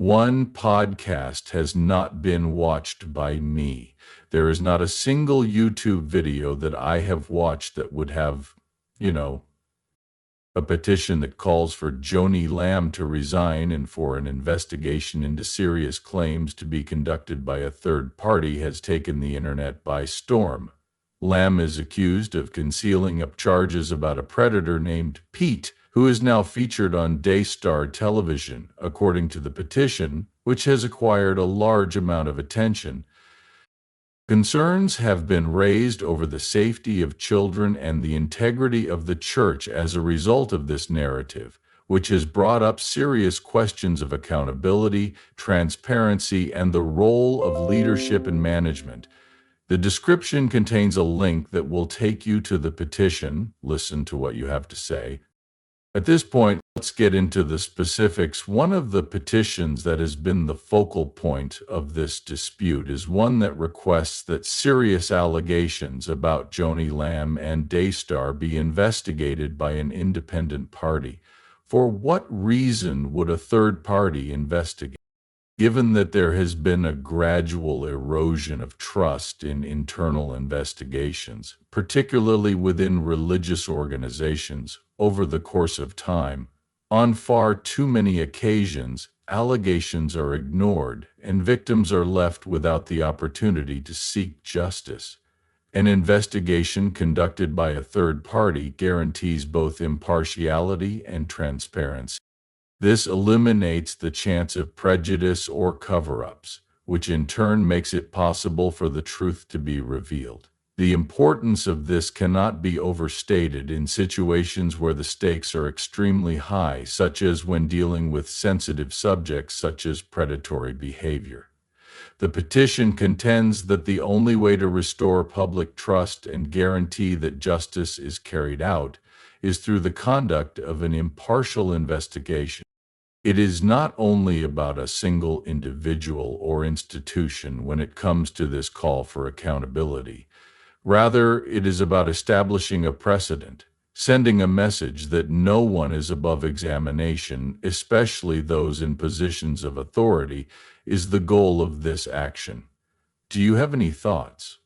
One podcast has not been watched by me. There is not a single YouTube video that I have watched that would have, a petition that calls for Joni Lamb to resign and for an investigation into serious claims to be conducted by a third party has taken the internet by storm. Lamb is accused of concealing up charges about a predator named Pete, who is now featured on Daystar television, according to the petition, which has acquired a large amount of attention. Concerns have been raised over the safety of children and the integrity of the church as a result of this narrative, which has brought up serious questions of accountability, transparency, and the role of leadership and management. The description contains a link that will take you to the petition. Listen to what you have to say. At this point, let's get into the specifics. One of the petitions that has been the focal point of this dispute is one that requests that serious allegations about Joni Lamb and Daystar be investigated by an independent party. For what reason would a third party investigate? Given that there has been a gradual erosion of trust in internal investigations, particularly within religious organizations, over the course of time, on far too many occasions, allegations are ignored and victims are left without the opportunity to seek justice. An investigation conducted by a third party guarantees both impartiality and transparency. This eliminates the chance of prejudice or cover-ups, which in turn makes it possible for the truth to be revealed. The importance of this cannot be overstated in situations where the stakes are extremely high, such as when dealing with sensitive subjects such as predatory behavior. The petition contends that the only way to restore public trust and guarantee that justice is carried out is through the conduct of an impartial investigation. It is not only about a single individual or institution when it comes to this call for accountability. Rather, it is about establishing a precedent, sending a message that no one is above examination, especially those in positions of authority, is the goal of this action. Do you have any thoughts?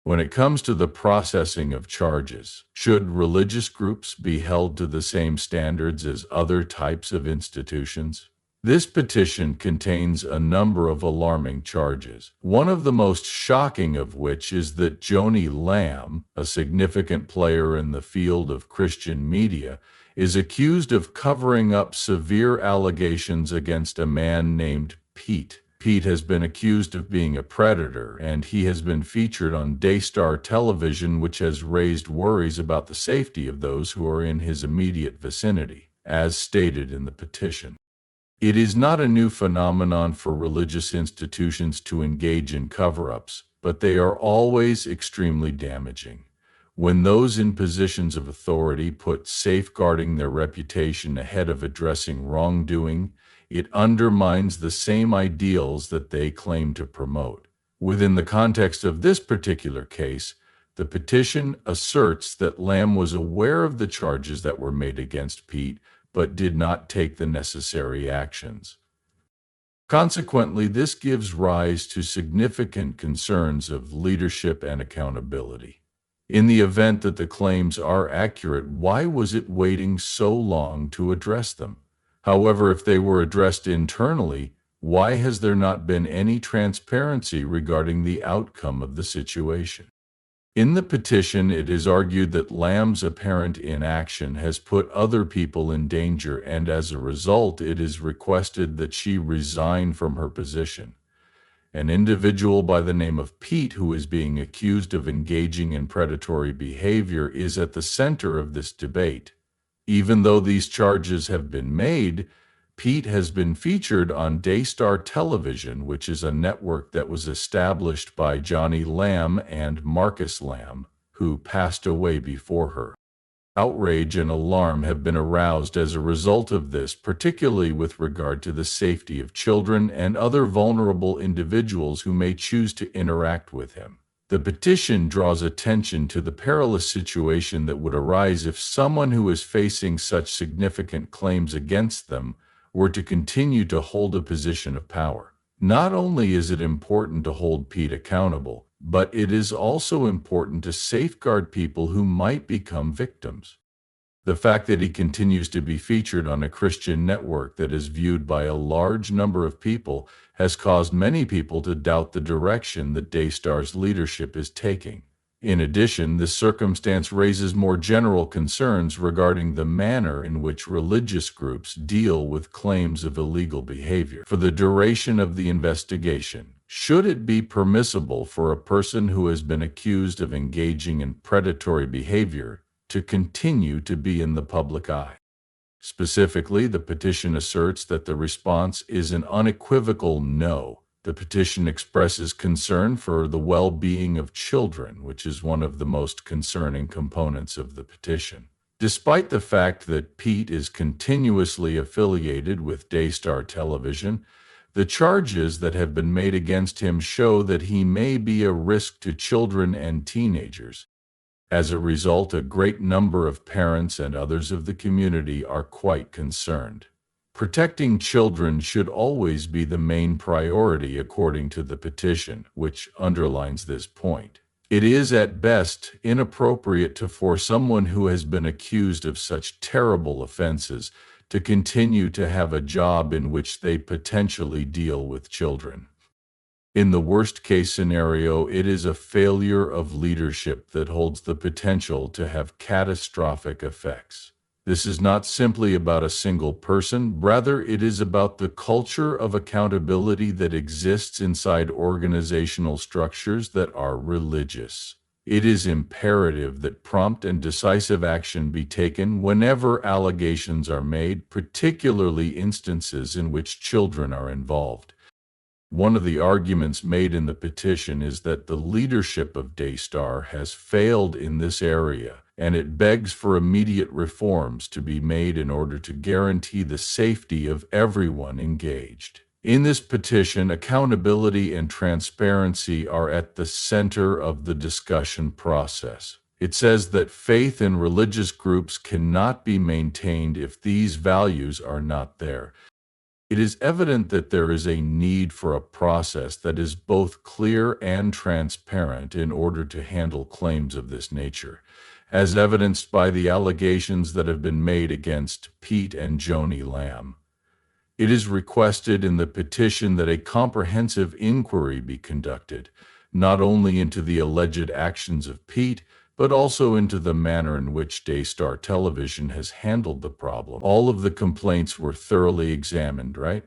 When it comes to the processing of charges, should religious groups be held to the same standards as other types of institutions? This petition contains a number of alarming charges, one of the most shocking of which is that Joni Lamb, a significant player in the field of Christian media, is accused of covering up severe allegations against a man named Pete. Pete has been accused of being a predator, and he has been featured on Daystar television, which has raised worries about the safety of those who are in his immediate vicinity, as stated in the petition. It is not a new phenomenon for religious institutions to engage in cover-ups, but they are always extremely damaging. When those in positions of authority put safeguarding their reputation ahead of addressing wrongdoing, it undermines the same ideals that they claim to promote. Within the context of this particular case, the petition asserts that Lamb was aware of the charges that were made against Pete, but did not take the necessary actions. Consequently, this gives rise to significant concerns of leadership and accountability. In the event that the claims are accurate, why was it waiting so long to address them? However, if they were addressed internally, why has there not been any transparency regarding the outcome of the situation? In the petition, it is argued that Lamb's apparent inaction has put other people in danger, and as a result, it is requested that she resign from her position. An individual by the name of Pete, who is being accused of engaging in predatory behavior, is at the center of this debate. Even though these charges have been made, Pete has been featured on Daystar television, which is a network that was established by Joni Lamb and Marcus Lamb, who passed away before her. Outrage and alarm have been aroused as a result of this, particularly with regard to the safety of children and other vulnerable individuals who may choose to interact with him. The petition draws attention to the perilous situation that would arise if someone who is facing such significant claims against them were to continue to hold a position of power. Not only is it important to hold Pete accountable, but it is also important to safeguard people who might become victims. The fact that he continues to be featured on a Christian network that is viewed by a large number of people has caused many people to doubt the direction that Daystar's leadership is taking. In addition, this circumstance raises more general concerns regarding the manner in which religious groups deal with claims of illegal behavior. For the duration of the investigation, should it be permissible for a person who has been accused of engaging in predatory behavior to continue to be in the public eye? Specifically, the petition asserts that the response is an unequivocal no. The petition expresses concern for the well-being of children, which is one of the most concerning components of the petition. Despite the fact that Pete is continuously affiliated with Daystar Television, the charges that have been made against him show that he may be a risk to children and teenagers. As a result, a great number of parents and others of the community are quite concerned. Protecting children should always be the main priority according to the petition, which underlines this point. It is at best inappropriate for someone who has been accused of such terrible offenses to continue to have a job in which they potentially deal with children. In the worst-case scenario, it is a failure of leadership that holds the potential to have catastrophic effects. This is not simply about a single person, rather it is about the culture of accountability that exists inside organizational structures that are religious. It is imperative that prompt and decisive action be taken whenever allegations are made, particularly instances in which children are involved. One of the arguments made in the petition is that the leadership of Daystar has failed in this area, and it begs for immediate reforms to be made in order to guarantee the safety of everyone engaged. In this petition, accountability and transparency are at the center of the discussion process. It says that faith in religious groups cannot be maintained if these values are not there. It is evident that there is a need for a process that is both clear and transparent in order to handle claims of this nature, as evidenced by the allegations that have been made against Pete and Joni Lamb. It is requested in the petition that a comprehensive inquiry be conducted, not only into the alleged actions of Pete, but also into the manner in which Daystar Television has handled the problem. All of the complaints were thoroughly examined, right?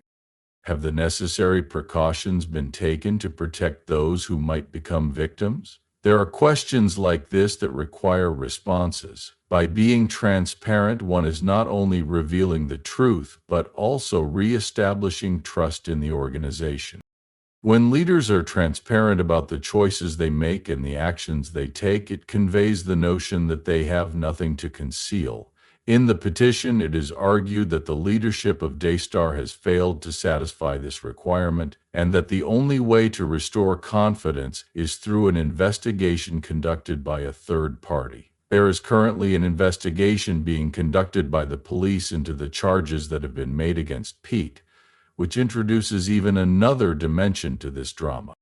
Have the necessary precautions been taken to protect those who might become victims? There are questions like this that require responses. By being transparent, one is not only revealing the truth, but also reestablishing trust in the organization. When leaders are transparent about the choices they make and the actions they take, it conveys the notion that they have nothing to conceal. In the petition, it is argued that the leadership of Daystar has failed to satisfy this requirement, and that the only way to restore confidence is through an investigation conducted by a third party. There is currently an investigation being conducted by the police into the charges that have been made against Pete, which introduces even another dimension to this drama.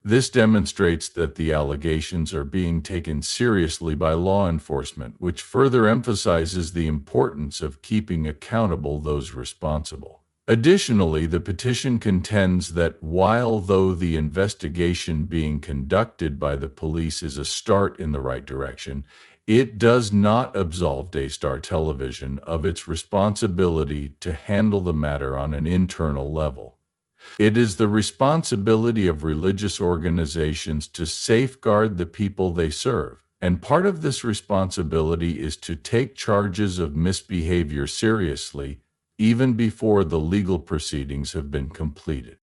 This demonstrates that the allegations are being taken seriously by law enforcement, which further emphasizes the importance of keeping accountable those responsible. Additionally, the petition contends that though the investigation being conducted by the police is a start in the right direction, it does not absolve Daystar Television of its responsibility to handle the matter on an internal level. It is the responsibility of religious organizations to safeguard the people they serve, and part of this responsibility is to take charges of misbehavior seriously, even before the legal proceedings have been completed.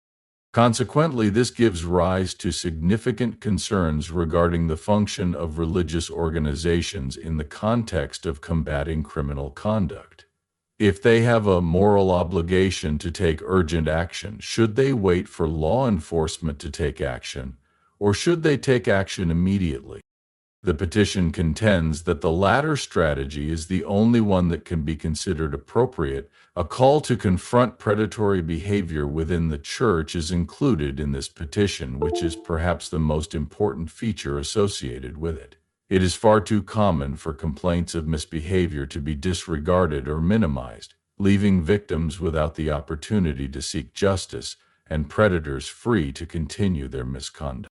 Consequently, this gives rise to significant concerns regarding the function of religious organizations in the context of combating criminal conduct. If they have a moral obligation to take urgent action, should they wait for law enforcement to take action, or should they take action immediately? The petition contends that the latter strategy is the only one that can be considered appropriate. A call to confront predatory behavior within the church is included in this petition, which is perhaps the most important feature associated with it. It is far too common for complaints of misbehavior to be disregarded or minimized, leaving victims without the opportunity to seek justice and predators free to continue their misconduct.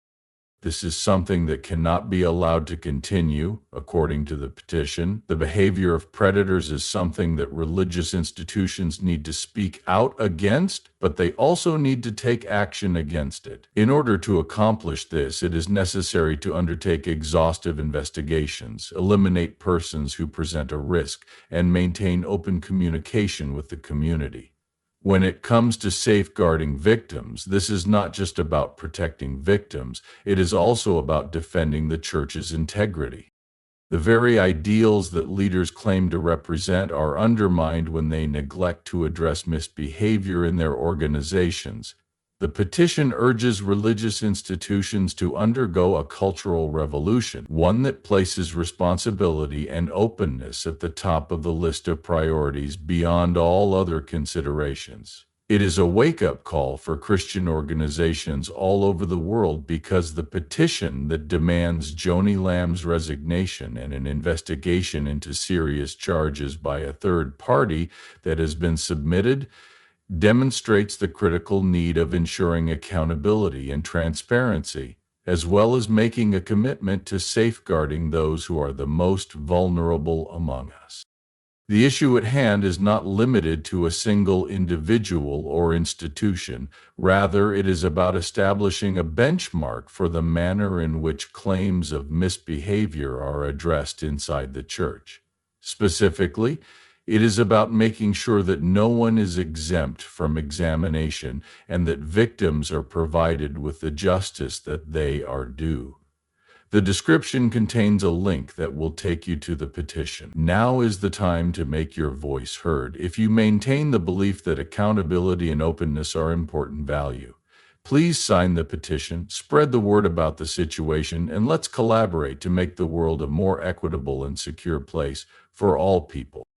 This is something that cannot be allowed to continue, according to the petition. The behavior of predators is something that religious institutions need to speak out against, but they also need to take action against it. In order to accomplish this, it is necessary to undertake exhaustive investigations, eliminate persons who present a risk, and maintain open communication with the community. When it comes to safeguarding victims, this is not just about protecting victims, it is also about defending the church's integrity. The very ideals that leaders claim to represent are undermined when they neglect to address misbehavior in their organizations. The petition urges religious institutions to undergo a cultural revolution, one that places responsibility and openness at the top of the list of priorities beyond all other considerations. It is a wake-up call for Christian organizations all over the world because the petition that demands Joni Lamb's resignation and an investigation into serious charges by a third party that has been submitted demonstrates the critical need of ensuring accountability and transparency, as well as making a commitment to safeguarding those who are the most vulnerable among us. The issue at hand is not limited to a single individual or institution. Rather, it is about establishing a benchmark for the manner in which claims of misbehavior are addressed inside the church. Specifically, it is about making sure that no one is exempt from examination and that victims are provided with the justice that they are due. The description contains a link that will take you to the petition. Now is the time to make your voice heard. If you maintain the belief that accountability and openness are important value, please sign the petition, spread the word about the situation, and let's collaborate to make the world a more equitable and secure place for all people.